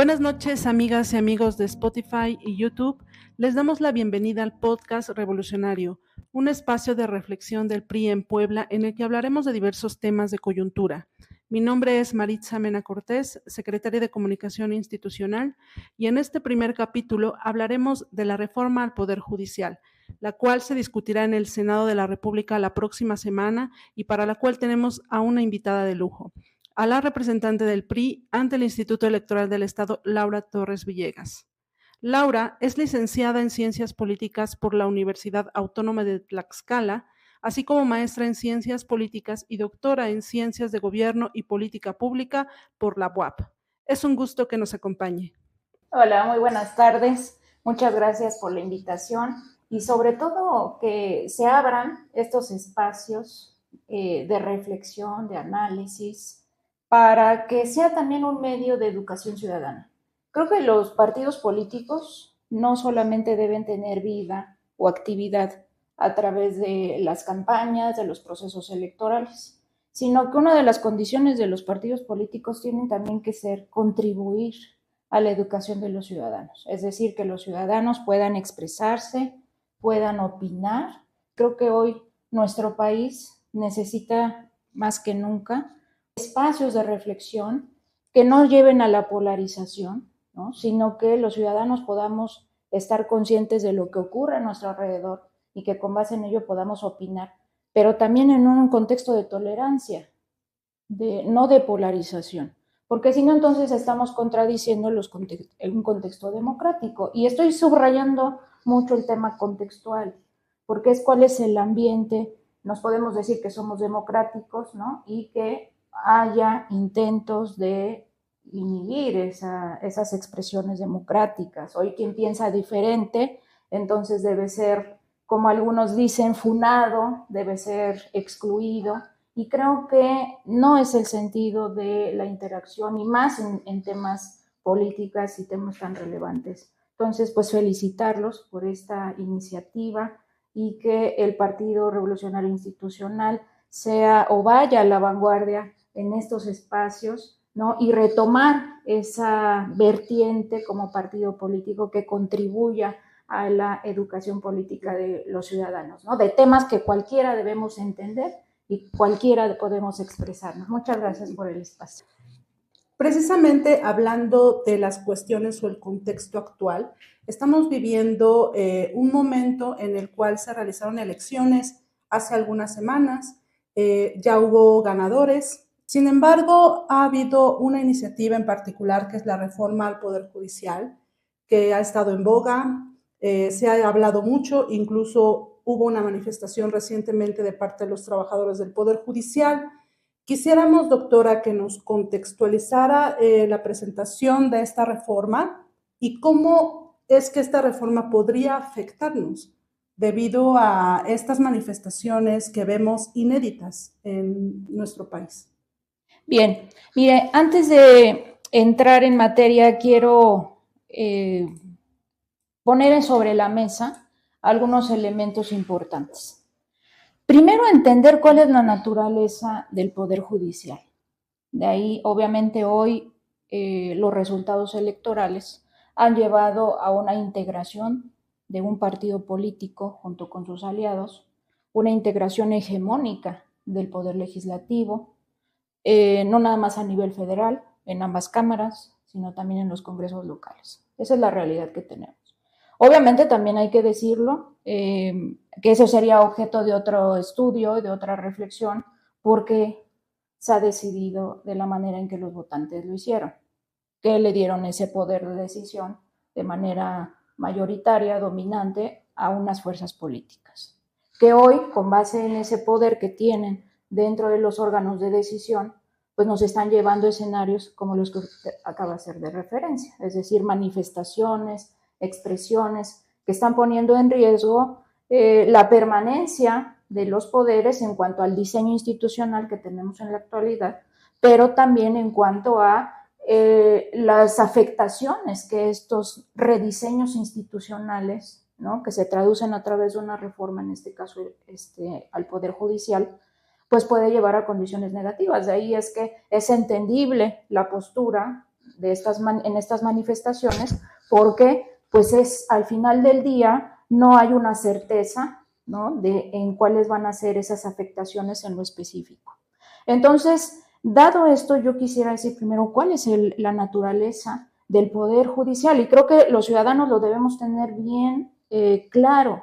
Buenas noches, amigas y amigos de Spotify y YouTube. Les damos la bienvenida al podcast Revolucionario, un espacio de reflexión del PRI en Puebla en el que hablaremos de diversos temas de coyuntura. Mi nombre es Maritza Mena Cortés, secretaria de Comunicación Institucional, y en este primer capítulo hablaremos de la reforma al Poder Judicial, la cual se discutirá en el Senado de la República la próxima semana y para la cual tenemos a una invitada de lujo, a la representante del PRI ante el Instituto Electoral del Estado, Laura Torres Villegas. Laura es licenciada en Ciencias Políticas por la Universidad Autónoma de Tlaxcala, así como maestra en Ciencias Políticas y doctora en Ciencias de Gobierno y Política Pública por la UAP. Es un gusto que nos acompañe. Hola, muy buenas tardes. Muchas gracias por la invitación y sobre todo que se abran estos espacios de reflexión, de análisis, para que sea también un medio de educación ciudadana. Creo que los partidos políticos no solamente deben tener vida o actividad a través de las campañas, de los procesos electorales, sino que una de las condiciones de los partidos políticos tienen también que ser contribuir a la educación de los ciudadanos, es decir, que los ciudadanos puedan expresarse, puedan opinar. Creo que hoy nuestro país necesita más que nunca espacios de reflexión que no lleven a la polarización, ¿no? Sino que los ciudadanos podamos estar conscientes de lo que ocurre a nuestro alrededor y que con base en ello podamos opinar, pero también en un contexto de tolerancia, no de polarización, porque si no entonces estamos contradiciendo un contexto democrático. Y estoy subrayando mucho el tema contextual, porque es cuál es el ambiente. Nos podemos decir que somos democráticos, ¿no? Y que haya intentos de inhibir esas expresiones democráticas. Hoy quien piensa diferente, entonces debe ser, como algunos dicen, funado, debe ser excluido. Y creo que no es el sentido de la interacción, y más en temas políticas y temas tan relevantes. Entonces, pues felicitarlos por esta iniciativa y que el Partido Revolucionario Institucional sea o vaya a la vanguardia en estos espacios, ¿no? Y retomar esa vertiente como partido político que contribuya a la educación política de los ciudadanos, ¿no? De temas que cualquiera debemos entender y cualquiera podemos expresarnos. Muchas gracias por el espacio. Precisamente hablando de las cuestiones o el contexto actual, estamos viviendo un momento en el cual se realizaron elecciones hace algunas semanas, ya hubo ganadores. Sin embargo, ha habido una iniciativa en particular que es la reforma al Poder Judicial, que ha estado en boga, se ha hablado mucho, incluso hubo una manifestación recientemente de parte de los trabajadores del Poder Judicial. Quisiéramos, doctora, que nos contextualizara la presentación de esta reforma y cómo es que esta reforma podría afectarnos debido a estas manifestaciones que vemos inéditas en nuestro país. Bien, mire, antes de entrar en materia, quiero poner sobre la mesa algunos elementos importantes. Primero, entender cuál es la naturaleza del Poder Judicial. De ahí, obviamente, hoy los resultados electorales han llevado a una integración de un partido político junto con sus aliados, una integración hegemónica del Poder Legislativo, no nada más a nivel federal, en ambas cámaras, sino también en los congresos locales. Esa es la realidad que tenemos. Obviamente también hay que decirlo, que eso sería objeto de otro estudio y de otra reflexión, porque se ha decidido de la manera en que los votantes lo hicieron, que le dieron ese poder de decisión de manera mayoritaria, dominante, a unas fuerzas políticas, que hoy, con base en ese poder que tienen dentro de los órganos de decisión, pues nos están llevando a escenarios como los que usted acaba de hacer de referencia, es decir, manifestaciones, expresiones que están poniendo en riesgo la permanencia de los poderes en cuanto al diseño institucional que tenemos en la actualidad, pero también en cuanto a las afectaciones que estos rediseños institucionales, ¿no? Que se traducen a través de una reforma, en este caso al Poder Judicial, pues puede llevar a condiciones negativas. De ahí es que es entendible la postura en estas manifestaciones, porque pues al final del día no hay una certeza, ¿no?, en cuáles van a ser esas afectaciones en lo específico. Entonces, dado esto, yo quisiera decir primero cuál es la naturaleza del Poder Judicial, y creo que los ciudadanos lo debemos tener bien claro,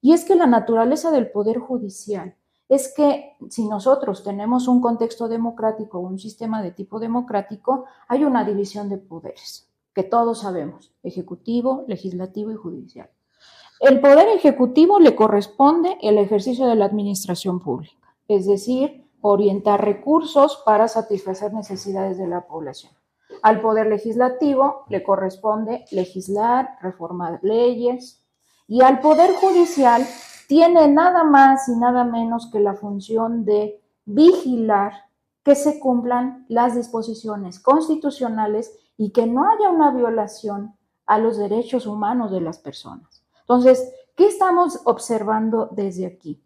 y es que la naturaleza del Poder Judicial es que si nosotros tenemos un contexto democrático, un sistema de tipo democrático, hay una división de poderes, que todos sabemos, ejecutivo, legislativo y judicial. El Poder Ejecutivo le corresponde el ejercicio de la administración pública, es decir, orientar recursos para satisfacer necesidades de la población. Al Poder Legislativo le corresponde legislar, reformar leyes, y al Poder Judicial tiene nada más y nada menos que la función de vigilar que se cumplan las disposiciones constitucionales y que no haya una violación a los derechos humanos de las personas. Entonces, ¿qué estamos observando desde aquí?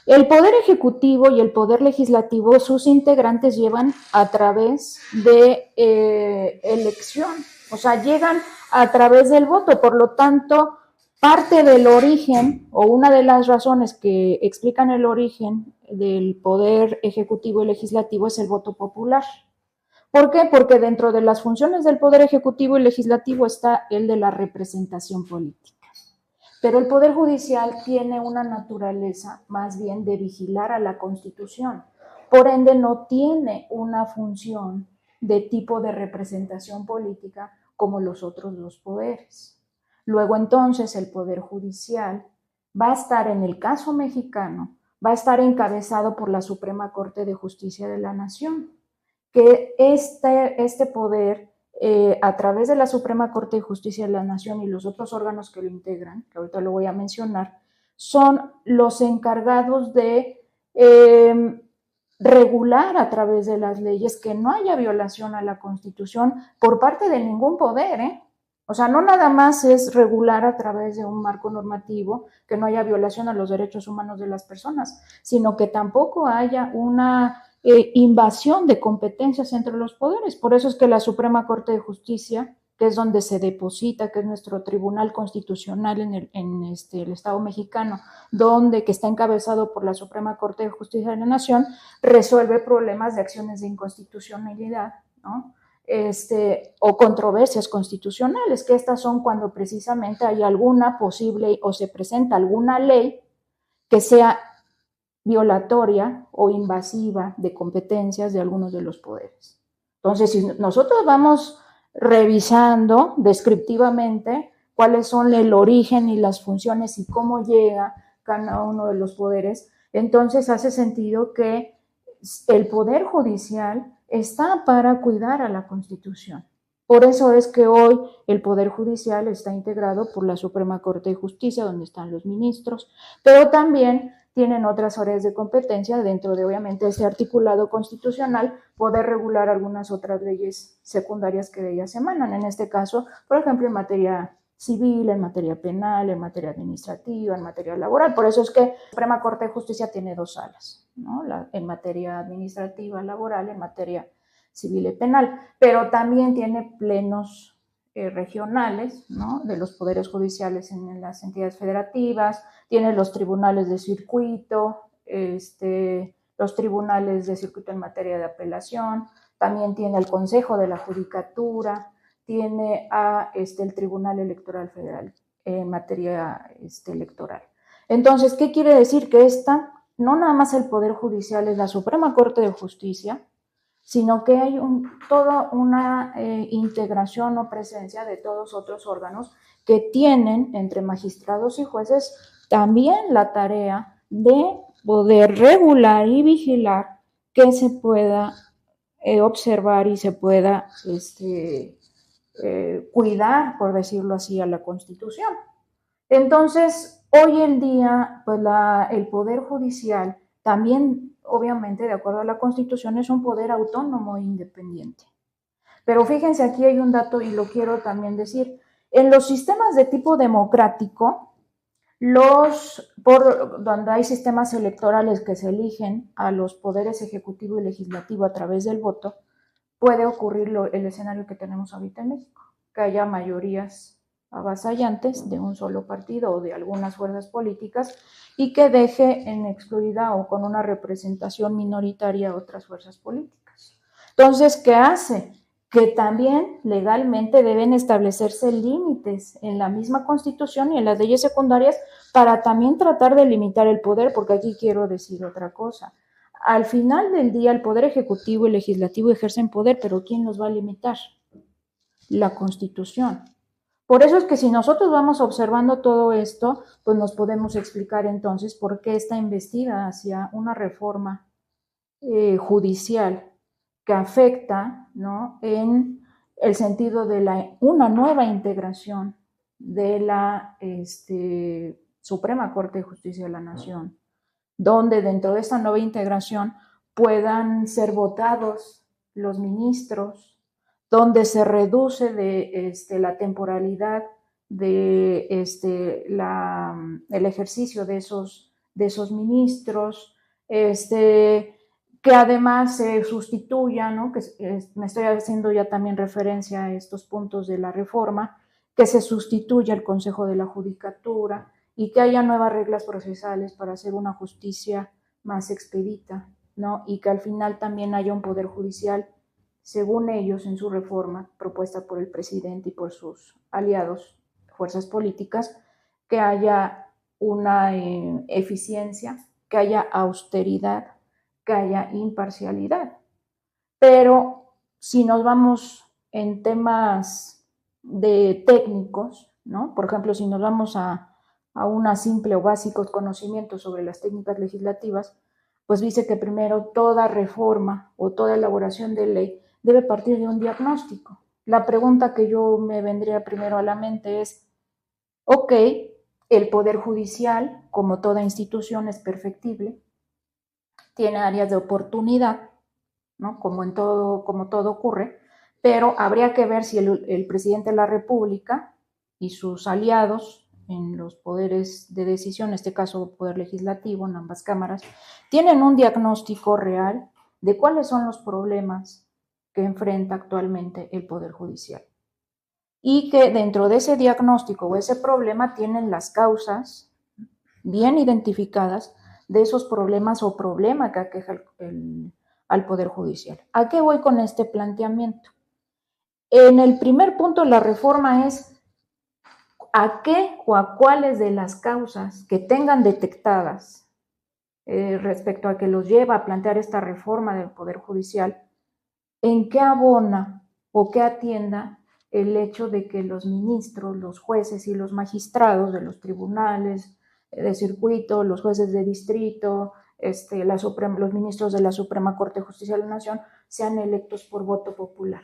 El Poder Ejecutivo y el Poder Legislativo, sus integrantes llevan a través de elección, o sea, llegan a través del voto. Por lo tanto, parte del origen o una de las razones que explican el origen del Poder Ejecutivo y Legislativo es el voto popular. ¿Por qué? Porque dentro de las funciones del Poder Ejecutivo y Legislativo está el de la representación política. Pero el Poder Judicial tiene una naturaleza más bien de vigilar a la Constitución. Por ende, no tiene una función de tipo de representación política como los otros dos poderes. Luego, entonces, el Poder Judicial va a estar, en el caso mexicano, va a estar encabezado por la Suprema Corte de Justicia de la Nación, que este poder, a través de la Suprema Corte de Justicia de la Nación y los otros órganos que lo integran, que ahorita lo voy a mencionar, son los encargados de regular a través de las leyes que no haya violación a la Constitución por parte de ningún poder, ¿eh? O sea, no nada más es regular a través de un marco normativo que no haya violación a los derechos humanos de las personas, sino que tampoco haya una invasión de competencias entre los poderes. Por eso es que la Suprema Corte de Justicia, que es donde se deposita, que es nuestro tribunal constitucional en el Estado mexicano, que está encabezado por la Suprema Corte de Justicia de la Nación, resuelve problemas de acciones de inconstitucionalidad, ¿no? O controversias constitucionales, que estas son cuando precisamente hay alguna posible o se presenta alguna ley que sea violatoria o invasiva de competencias de algunos de los poderes. Entonces, si nosotros vamos revisando descriptivamente cuáles son el origen y las funciones y cómo llega cada uno de los poderes, entonces hace sentido que el Poder Judicial está para cuidar a la Constitución. Por eso es que hoy el Poder Judicial está integrado por la Suprema Corte de Justicia, donde están los ministros, pero también tienen otras áreas de competencia dentro de, obviamente, este articulado constitucional, poder regular algunas otras leyes secundarias que de ellas emanan. En este caso, por ejemplo, en materia civil, en materia penal, en materia administrativa, en materia laboral. Por eso es que la Suprema Corte de Justicia tiene dos salas, ¿no? En materia administrativa, laboral, en materia civil y penal, pero también tiene plenos regionales, ¿no?, de los poderes judiciales en las entidades federativas, tiene los tribunales de circuito, los tribunales de circuito en materia de apelación, también tiene el Consejo de la Judicatura, tiene el Tribunal Electoral Federal en materia electoral. Entonces, ¿qué quiere decir? Que no nada más el Poder Judicial es la Suprema Corte de Justicia, sino que hay toda una integración o presencia de todos otros órganos que tienen, entre magistrados y jueces, también la tarea de poder regular y vigilar que se pueda observar y se pueda cuidar, por decirlo así, a la Constitución. Entonces, hoy en día, pues el Poder Judicial también, obviamente, de acuerdo a la Constitución, es un poder autónomo e independiente. Pero fíjense, aquí hay un dato y lo quiero también decir. En los sistemas de tipo democrático, donde hay sistemas electorales que se eligen a los poderes ejecutivo y legislativo a través del voto, puede ocurrir el escenario que tenemos ahorita en México, que haya mayorías avasallantes de un solo partido o de algunas fuerzas políticas y que deje en excluida o con una representación minoritaria a otras fuerzas políticas. Entonces, ¿qué hace? Que también legalmente deben establecerse límites en la misma Constitución y en las leyes secundarias para también tratar de limitar el poder, porque aquí quiero decir otra cosa. Al final del día, el Poder Ejecutivo y Legislativo ejercen poder, pero ¿quién los va a limitar? La Constitución. Por eso es que si nosotros vamos observando todo esto, pues nos podemos explicar entonces por qué esta embestida hacia una reforma judicial que afecta, ¿no?, en el sentido de una nueva integración de la Suprema Corte de Justicia de la Nación, donde dentro de esta nueva integración puedan ser votados los ministros, donde se reduce la temporalidad de el ejercicio de esos ministros, que además se sustituya, ¿no?, me estoy haciendo ya también referencia a estos puntos de la reforma, que se sustituya el Consejo de la Judicatura y que haya nuevas reglas procesales para hacer una justicia más expedita, ¿no?, y que al final también haya un poder judicial, según ellos, en su reforma propuesta por el presidente y por sus aliados, fuerzas políticas, que haya una eficiencia, que haya austeridad, que haya imparcialidad. Pero si nos vamos en temas de técnicos, ¿no?, por ejemplo, si nos vamos a una simple o básicos conocimientos sobre las técnicas legislativas, pues dice que primero toda reforma o toda elaboración de ley debe partir de un diagnóstico. La pregunta que yo me vendría primero a la mente es, ok, el Poder Judicial, como toda institución, es perfectible, tiene áreas de oportunidad, ¿no?, como todo ocurre, pero habría que ver si el presidente de la República y sus aliados en los poderes de decisión, en este caso el poder legislativo, en ambas cámaras, tienen un diagnóstico real de cuáles son los problemas que enfrenta actualmente el Poder Judicial. Y que dentro de ese diagnóstico o ese problema tienen las causas bien identificadas de esos problemas o problema que aqueja al Poder Judicial. ¿A qué voy con este planteamiento? En el primer punto, la reforma es a qué o a cuáles de las causas que tengan detectadas respecto a que los lleva a plantear esta reforma del Poder Judicial, en qué abona o qué atienda el hecho de que los ministros, los jueces y los magistrados de los tribunales de circuito, los jueces de distrito, los ministros de la Suprema Corte de Justicia de la Nación sean electos por voto popular,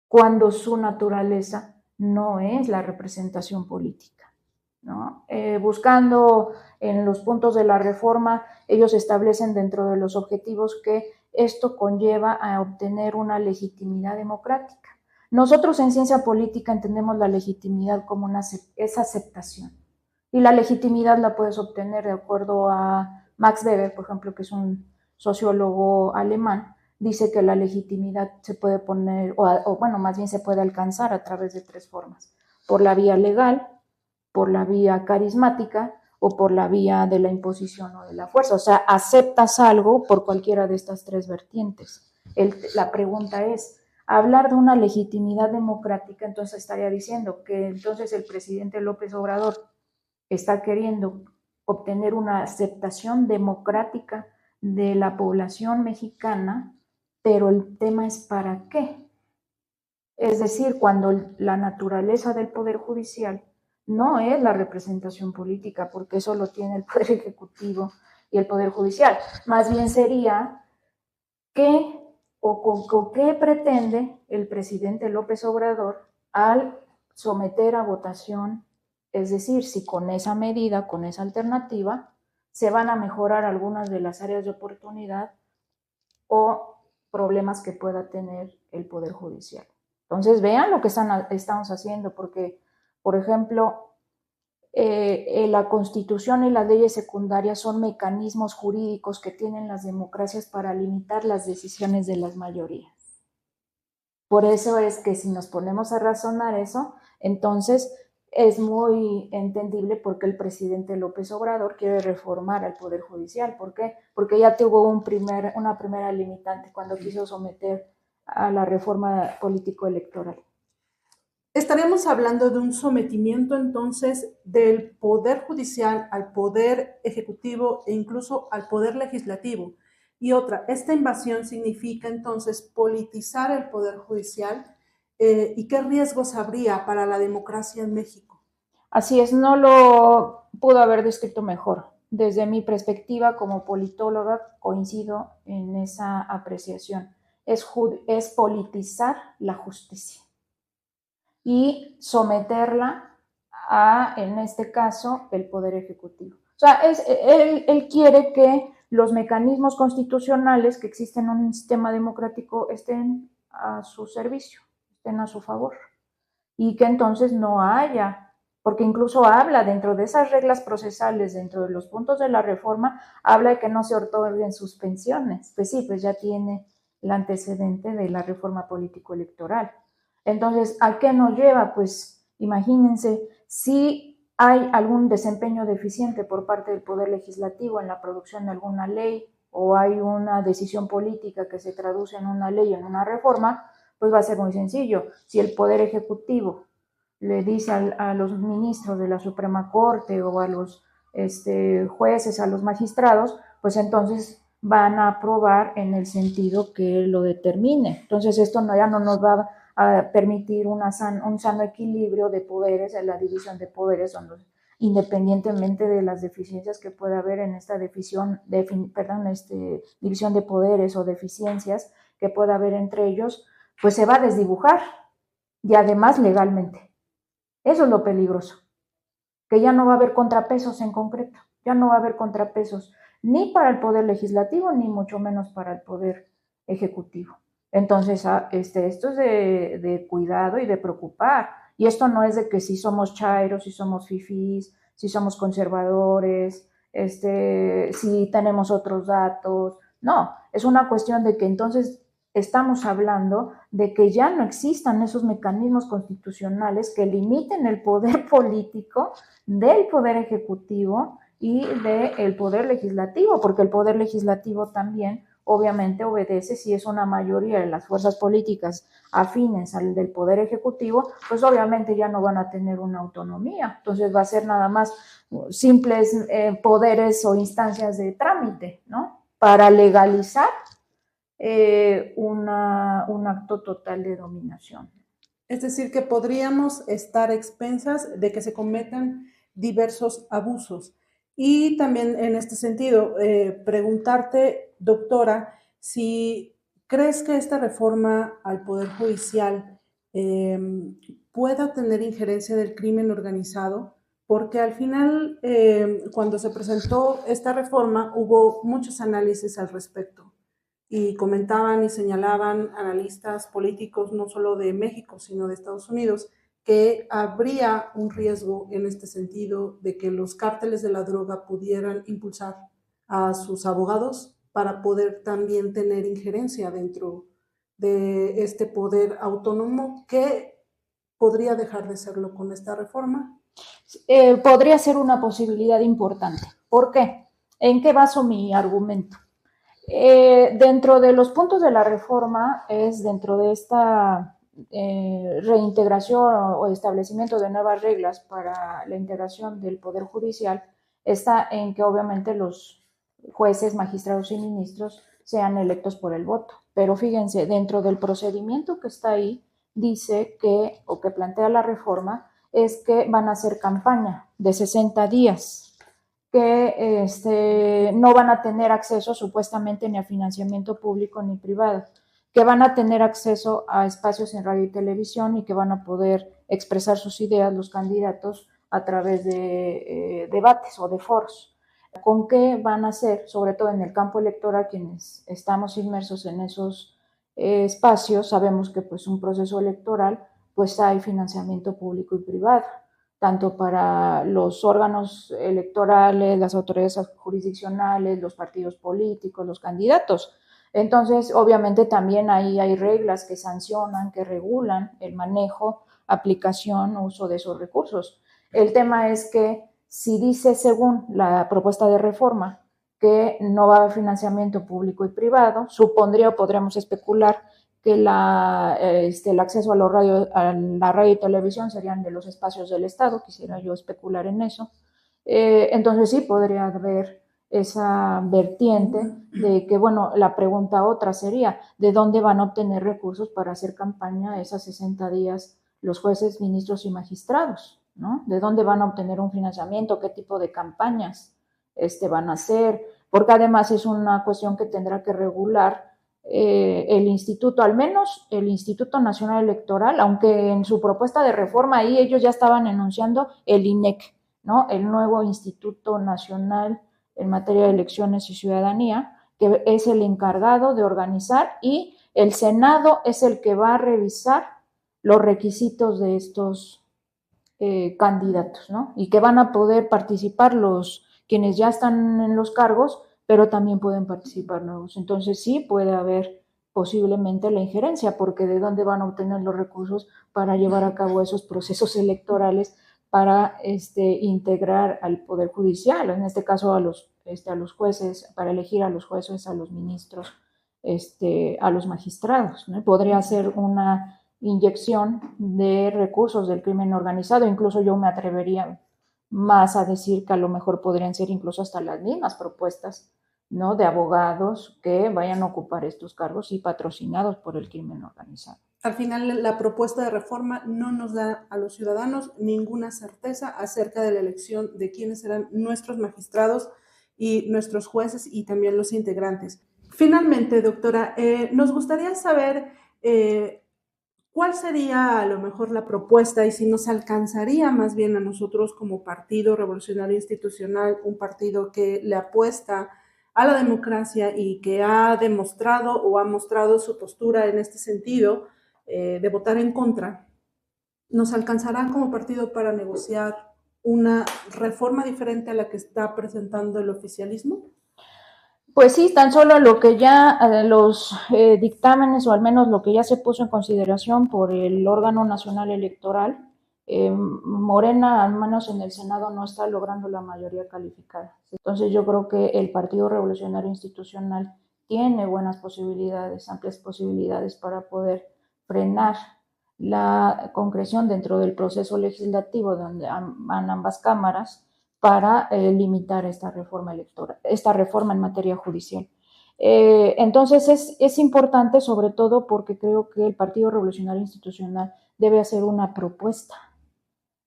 cuando su naturaleza no es la representación política, ¿no? Buscando en los puntos de la reforma, ellos establecen dentro de los objetivos que esto conlleva a obtener una legitimidad democrática. Nosotros en ciencia política entendemos la legitimidad como esa aceptación. Y la legitimidad la puedes obtener de acuerdo a Max Weber, por ejemplo, que es un sociólogo alemán, dice que la legitimidad se puede poner, bueno, más bien se puede alcanzar a través de tres formas: por la vía legal, por la vía carismática o por la vía de la imposición o de la fuerza. O sea, aceptas algo por cualquiera de estas tres vertientes. La pregunta es, hablar de una legitimidad democrática, entonces estaría diciendo que entonces el presidente López Obrador está queriendo obtener una aceptación democrática de la población mexicana, pero el tema es ¿para qué? Es decir, cuando la naturaleza del Poder Judicial no es la representación política, porque eso lo tiene el Poder Ejecutivo y el Poder Judicial. Más bien sería qué o qué pretende el presidente López Obrador al someter a votación, es decir, si con esa medida, con esa alternativa, se van a mejorar algunas de las áreas de oportunidad o problemas que pueda tener el Poder Judicial. Entonces, vean lo que estamos haciendo, porque, por ejemplo, la Constitución y las leyes secundarias son mecanismos jurídicos que tienen las democracias para limitar las decisiones de las mayorías. Por eso es que si nos ponemos a razonar eso, entonces es muy entendible por qué el presidente López Obrador quiere reformar al Poder Judicial. ¿Por qué? Porque ya tuvo una primera limitante cuando quiso someter a la reforma político-electoral. Estaríamos hablando de un sometimiento entonces del Poder Judicial al Poder Ejecutivo e incluso al Poder Legislativo. Y otra, esta invasión significa entonces politizar el Poder Judicial, ¿y qué riesgos habría para la democracia en México? Así es, no lo pudo haber descrito mejor. Desde mi perspectiva como politóloga coincido en esa apreciación. Es politizar la justicia y someterla a, en este caso, el Poder Ejecutivo. O sea, él quiere que los mecanismos constitucionales que existen en un sistema democrático estén a su servicio, estén a su favor, y que entonces no haya, porque incluso habla dentro de esas reglas procesales, dentro de los puntos de la reforma, habla de que no se otorguen suspensiones. Pues sí, pues ya tiene el antecedente de la reforma político-electoral. Entonces, ¿a qué nos lleva? Pues imagínense, si hay algún desempeño deficiente por parte del Poder Legislativo en la producción de alguna ley o hay una decisión política que se traduce en una ley, en una reforma, pues va a ser muy sencillo. Si el Poder Ejecutivo le dice a los ministros de la Suprema Corte o a los jueces, a los magistrados, pues entonces van a aprobar en el sentido que lo determine. Entonces esto ya no nos va a permitir un sano equilibrio de poderes, en la división de poderes, independientemente de las deficiencias que pueda haber en esta división de poderes o deficiencias que pueda haber entre ellos, pues se va a desdibujar y además legalmente. Eso es lo peligroso, que ya no va a haber contrapesos en concreto, ya no va a haber contrapesos ni para el Poder Legislativo ni mucho menos para el Poder Ejecutivo. Entonces, esto es de cuidado y de preocupar. Y esto no es de que si somos chairos, si somos fifís, si somos conservadores, si tenemos otros datos. No, es una cuestión de que entonces estamos hablando de que ya no existan esos mecanismos constitucionales que limiten el poder político del Poder Ejecutivo y del Poder Legislativo, porque el Poder Legislativo también obviamente obedece, si es una mayoría de las fuerzas políticas afines al del Poder Ejecutivo, pues obviamente ya no van a tener una autonomía. Entonces va a ser nada más simples poderes o instancias de trámite, ¿no? Para legalizar un acto total de dominación. Es decir, que podríamos estar expensas de que se cometan diversos abusos. Y también en este sentido, preguntarte, doctora, si crees que esta reforma al Poder Judicial eh, pueda tener injerencia del crimen organizado, porque al final, cuando se presentó esta reforma, hubo muchos análisis al respecto y comentaban y señalaban analistas políticos no solo de México, sino de Estados Unidos, que habría un riesgo en este sentido de que los cárteles de la droga pudieran impulsar a sus abogados para poder también tener injerencia dentro de este poder autónomo que podría dejar de serlo con esta reforma. Podría ser una posibilidad importante. ¿Por qué? ¿En qué baso mi argumento? Dentro de los puntos de la reforma es dentro de esta reintegración o establecimiento de nuevas reglas para la integración del Poder Judicial, está en que obviamente los jueces, magistrados y ministros sean electos por el voto. Pero fíjense, dentro del procedimiento que está ahí, dice que, o que plantea la reforma, es que van a hacer campaña de 60 días, que no van a tener acceso supuestamente ni a financiamiento público ni privado, que van a tener acceso a espacios en radio y televisión y que van a poder expresar sus ideas los candidatos a través de debates o de foros. ¿Con qué van a hacer, sobre todo en el campo electoral, quienes estamos inmersos en esos espacios? Sabemos que pues un proceso electoral pues hay financiamiento público y privado, tanto para los órganos electorales, las autoridades jurisdiccionales, los partidos políticos, los candidatos. Entonces, obviamente también ahí hay reglas que sancionan, que regulan el manejo, aplicación, uso de esos recursos. El tema es que si dice, según la propuesta de reforma, que no va a haber financiamiento público y privado, supondría o podríamos especular que el acceso a la radio y televisión serían de los espacios del Estado, quisiera yo especular en eso. Entonces sí podría haber esa vertiente de que, bueno, la pregunta otra sería, ¿de dónde van a obtener recursos para hacer campaña esas 60 días los jueces, ministros y magistrados? ¿No? ¿De dónde van a obtener un financiamiento? ¿Qué tipo de campañas van a hacer? Porque además es una cuestión que tendrá que regular el instituto, al menos el Instituto Nacional Electoral, aunque en su propuesta de reforma ahí ellos ya estaban enunciando el INEC, ¿no? El nuevo Instituto Nacional en materia de elecciones y ciudadanía, que es el encargado de organizar, y el Senado es el que va a revisar los requisitos de estos candidatos, ¿no? Y que van a poder participar quienes ya están en los cargos, pero también pueden participar nuevos. Entonces sí puede haber posiblemente la injerencia, porque ¿de dónde van a obtener los recursos para llevar a cabo esos procesos electorales para integrar al Poder Judicial, en este caso a los jueces, para elegir a los jueces, a los ministros, a los magistrados, ¿no? Podría ser una inyección de recursos del crimen organizado, incluso yo me atrevería más a decir que a lo mejor podrían ser incluso hasta las mismas propuestas, ¿no?, de abogados que vayan a ocupar estos cargos y patrocinados por el crimen organizado. Al final, la propuesta de reforma no nos da a los ciudadanos ninguna certeza acerca de la elección de quiénes serán nuestros magistrados y nuestros jueces y también los integrantes. Finalmente, doctora, nos gustaría saber ¿cuál sería a lo mejor la propuesta y si nos alcanzaría más bien a nosotros como Partido Revolucionario Institucional, un partido que le apuesta a la democracia y que ha demostrado o ha mostrado su postura en este sentido de votar en contra? ¿Nos alcanzará como partido para negociar una reforma diferente a la que está presentando el oficialismo? Pues sí, tan solo lo que ya los dictámenes, o al menos lo que ya se puso en consideración por el órgano nacional electoral, Morena, al menos en el Senado, no está logrando la mayoría calificada. Entonces yo creo que el Partido Revolucionario Institucional tiene buenas posibilidades, amplias posibilidades para poder frenar la concreción dentro del proceso legislativo donde van ambas cámaras, para limitar esta reforma electoral, esta reforma en materia judicial. Entonces es importante, sobre todo porque creo que el Partido Revolucionario Institucional debe hacer una propuesta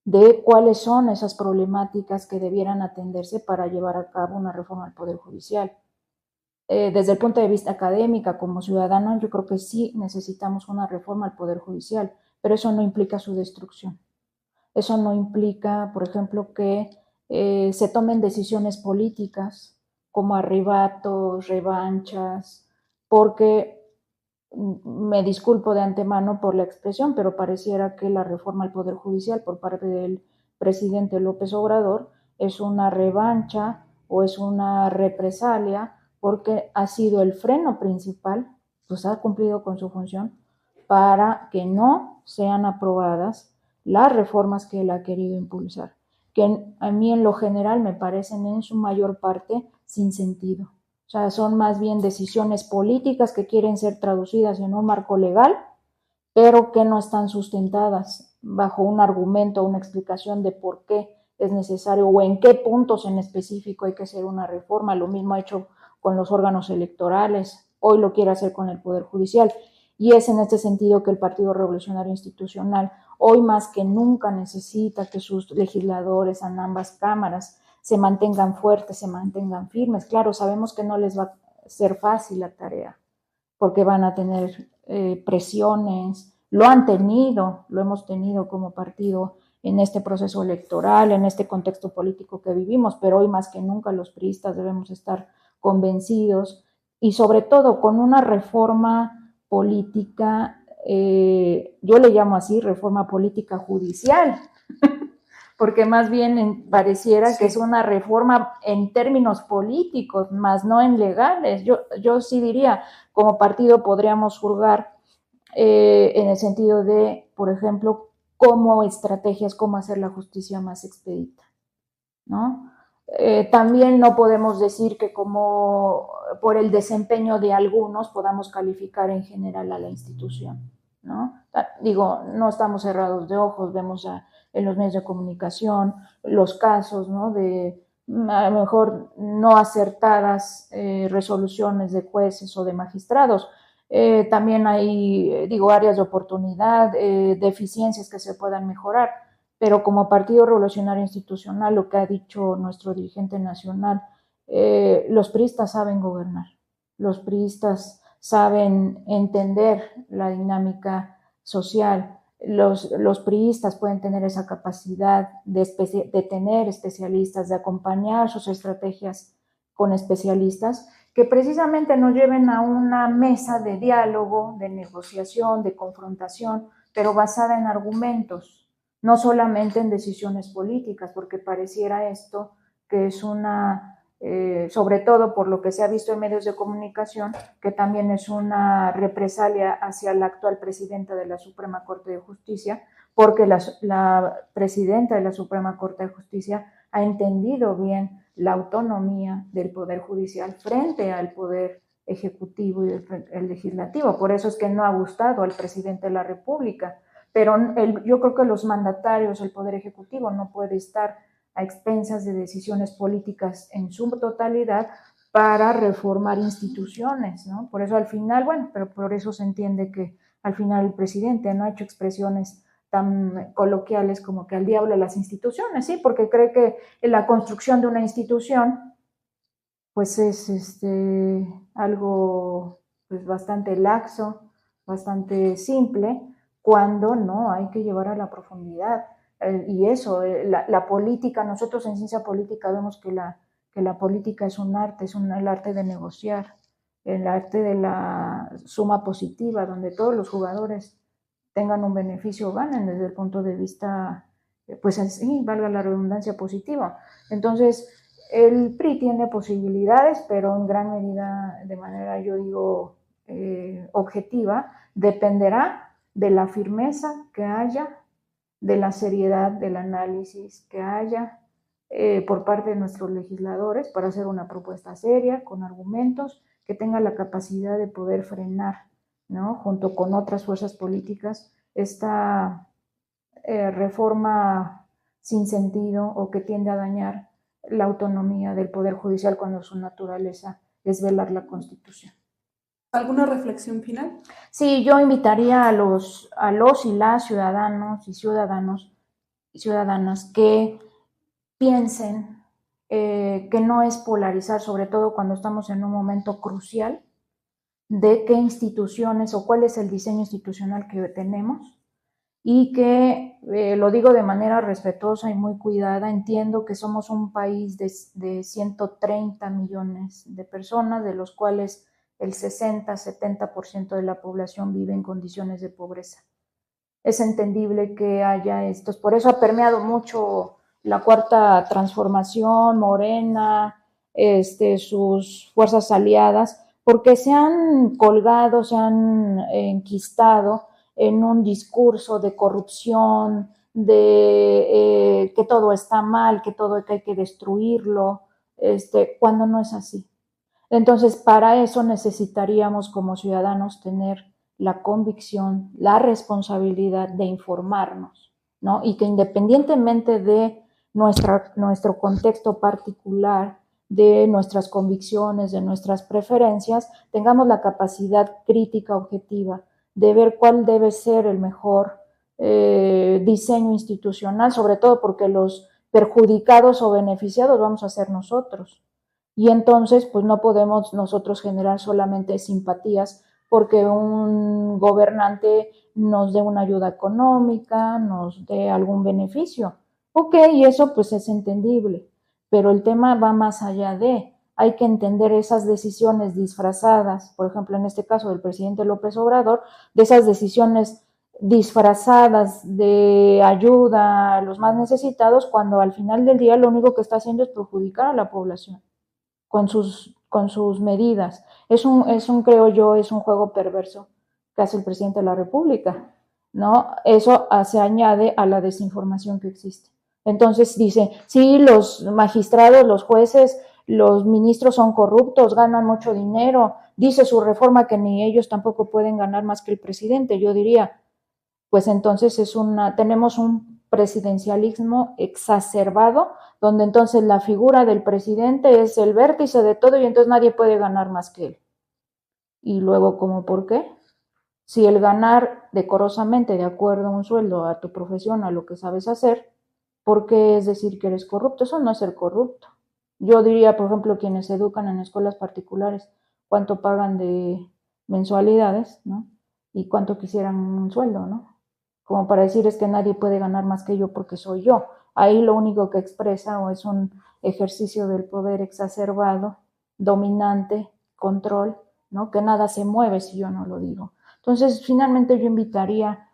de cuáles son esas problemáticas que debieran atenderse para llevar a cabo una reforma al Poder Judicial. Desde el punto de vista académico, como ciudadano, yo creo que sí necesitamos una reforma al Poder Judicial, pero eso no implica su destrucción. Eso no implica, por ejemplo, que se tomen decisiones políticas como arrebatos, revanchas, porque me disculpo de antemano por la expresión, pero pareciera que la reforma al Poder Judicial por parte del presidente López Obrador es una revancha o es una represalia, porque ha sido el freno principal, pues ha cumplido con su función para que no sean aprobadas las reformas que él ha querido impulsar, que a mí en lo general me parecen en su mayor parte sin sentido. O sea, son más bien decisiones políticas que quieren ser traducidas en un marco legal, pero que no están sustentadas bajo un argumento o una explicación de por qué es necesario o en qué puntos en específico hay que hacer una reforma. Lo mismo ha hecho con los órganos electorales, hoy lo quiere hacer con el Poder Judicial. Y es en este sentido que el Partido Revolucionario Institucional hoy más que nunca necesita que sus legisladores en ambas cámaras se mantengan fuertes, se mantengan firmes. Claro, sabemos que no les va a ser fácil la tarea, porque van a tener presiones, lo han tenido, lo hemos tenido como partido en este proceso electoral, en este contexto político que vivimos, pero hoy más que nunca los priistas debemos estar convencidos y sobre todo con una reforma política, yo le llamo así, reforma política judicial, porque más bien pareciera que es una reforma en términos políticos, más no en legales. Yo sí diría, como partido podríamos juzgar en el sentido de, por ejemplo, cómo estrategias, cómo hacer la justicia más expedita, ¿no? También no podemos decir que como por el desempeño de algunos podamos calificar en general a la institución, ¿no? Digo, no estamos cerrados de ojos, vemos en los medios de comunicación los casos, ¿no? De a lo mejor no acertadas resoluciones de jueces o de magistrados. También hay, digo, áreas de oportunidad, deficiencias que se puedan mejorar, pero como Partido Revolucionario Institucional, lo que ha dicho nuestro dirigente nacional, los priistas saben gobernar, los priistas saben entender la dinámica social, los priistas pueden tener esa capacidad de tener especialistas, de acompañar sus estrategias con especialistas, que precisamente nos lleven a una mesa de diálogo, de negociación, de confrontación, pero basada en argumentos, no solamente en decisiones políticas, porque pareciera esto que es sobre todo por lo que se ha visto en medios de comunicación, que también es una represalia hacia la actual presidenta de la Suprema Corte de Justicia, porque la presidenta de la Suprema Corte de Justicia ha entendido bien la autonomía del Poder Judicial frente al Poder Ejecutivo y el Legislativo. Por eso es que no ha gustado al presidente de la República. Pero yo creo que los mandatarios, el Poder Ejecutivo, no puede estar a expensas de decisiones políticas en su totalidad para reformar instituciones, ¿no? Por eso al final, bueno, pero por eso se entiende que al final el presidente no ha hecho expresiones tan coloquiales como que al diablo las instituciones, ¿sí? Porque cree que la construcción de una institución pues es algo pues bastante laxo, bastante simple, cuando no, hay que llevar a la profundidad. Y eso, la política, nosotros en ciencia política vemos que la política es un arte, el arte de negociar, el arte de la suma positiva, donde todos los jugadores tengan un beneficio, ganen desde el punto de vista, pues así, valga la redundancia, positiva. Entonces, el PRI tiene posibilidades, pero en gran medida, de manera, yo digo, objetiva, dependerá de la firmeza que haya, de la seriedad del análisis que haya por parte de nuestros legisladores para hacer una propuesta seria, con argumentos, que tenga la capacidad de poder frenar, ¿no? Junto con otras fuerzas políticas, esta reforma sin sentido o que tiende a dañar la autonomía del Poder Judicial cuando su naturaleza es velar la Constitución. ¿Alguna reflexión final? Sí, yo invitaría a los y las ciudadanos y ciudadanas que piensen que no es polarizar, sobre todo cuando estamos en un momento crucial de qué instituciones o cuál es el diseño institucional que tenemos, y que, lo digo de manera respetuosa y muy cuidada, entiendo que somos un país de 130 millones de personas, de los cuales el 60-70% de la población vive en condiciones de pobreza. Es entendible que haya estos, por eso ha permeado mucho la Cuarta Transformación, Morena, sus fuerzas aliadas, porque se han colgado, se han enquistado en un discurso de corrupción, de que todo está mal, que todo hay que destruirlo, cuando no es así. Entonces, para eso necesitaríamos como ciudadanos tener la convicción, la responsabilidad de informarnos, ¿no? Y que independientemente de nuestro contexto particular, de nuestras convicciones, de nuestras preferencias, tengamos la capacidad crítica objetiva de ver cuál debe ser el mejor diseño institucional, sobre todo porque los perjudicados o beneficiados vamos a ser nosotros. Y entonces, pues no podemos nosotros generar solamente simpatías porque un gobernante nos dé una ayuda económica, nos dé algún beneficio. Ok, y eso pues es entendible, pero el tema va más allá hay que entender esas decisiones disfrazadas, por ejemplo, en este caso del presidente López Obrador, de esas decisiones disfrazadas de ayuda a los más necesitados, cuando al final del día lo único que está haciendo es perjudicar a la población con sus medidas. Creo yo, es un juego perverso que hace el presidente de la República, ¿no? Eso se añade a la desinformación que existe. Entonces dice, sí, los magistrados, los jueces, los ministros son corruptos, ganan mucho dinero, dice su reforma que ni ellos tampoco pueden ganar más que el presidente. Yo diría, pues entonces tenemos un presidencialismo exacerbado, donde entonces la figura del presidente es el vértice de todo y entonces nadie puede ganar más que él. Y luego, ¿cómo por qué? Si el ganar decorosamente, de acuerdo a un sueldo, a tu profesión, a lo que sabes hacer, ¿por qué es decir que eres corrupto? Eso no es ser corrupto. Yo diría, por ejemplo, quienes se educan en escuelas particulares, cuánto pagan de mensualidades, ¿no? Y cuánto quisieran un sueldo, ¿no? Como para decir es que nadie puede ganar más que yo porque soy yo. Ahí lo único que expresa o es un ejercicio del poder exacerbado, dominante, control, ¿no? Que nada se mueve si yo no lo digo. Entonces, finalmente yo invitaría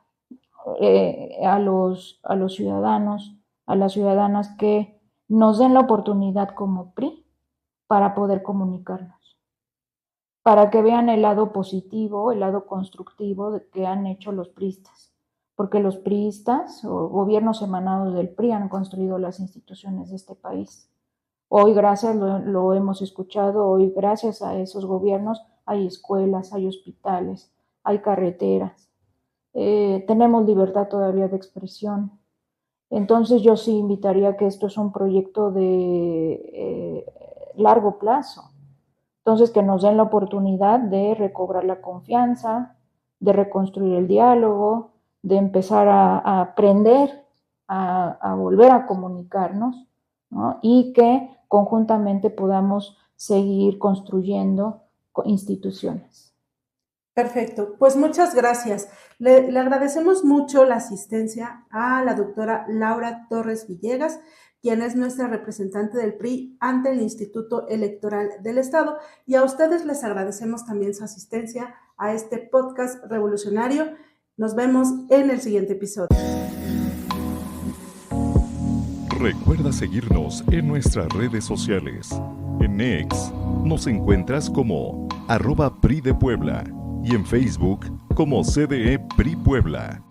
a los ciudadanos, a las ciudadanas que nos den la oportunidad como PRI para poder comunicarnos, para que vean el lado positivo, el lado constructivo de que han hecho los priistas, porque los priistas o gobiernos emanados del PRI han construido las instituciones de este país. Hoy, gracias, lo hemos escuchado, hoy gracias a esos gobiernos hay escuelas, hay hospitales, hay carreteras, tenemos libertad todavía de expresión. Entonces yo sí invitaría que esto es un proyecto de largo plazo. Entonces que nos den la oportunidad de recobrar la confianza, de reconstruir el diálogo, de empezar a aprender, a volver a comunicarnos, ¿no? Y que conjuntamente podamos seguir construyendo instituciones. Perfecto, pues muchas gracias. Le agradecemos mucho la asistencia a la doctora Laura Torres Villegas, quien es nuestra representante del PRI ante el Instituto Electoral del Estado, y a ustedes les agradecemos también su asistencia a este podcast revolucionario. Nos vemos en el siguiente episodio. Recuerda seguirnos en nuestras redes sociales. En X nos encuentras como @PRI de Puebla y en Facebook como CDE PRI Puebla.